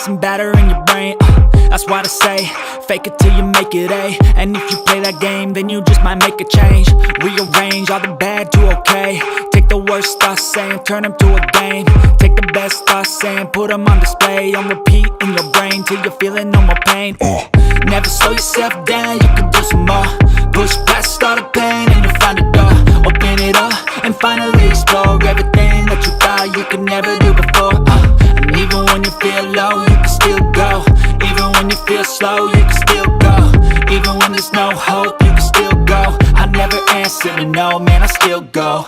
some batter in your brain. That's why they say, fake it till you make it A. And if you play that game, then you just might make a change. Rearrange all the bad to okay. Take the worst thoughts saying, turn them to a game. Take the best thoughts saying, put them on display. On repeat in your brain till you're feeling no more pain. Never slow yourself down, you can do some more. Push past all the pain and you'll find a door. Open it up and finally explore everything that you thought you could never do before. And even when you feel low, you can still go. Even when you feel slow, you can still go. Even when there's no hope, you can still go. I never answer to no, man, I still go.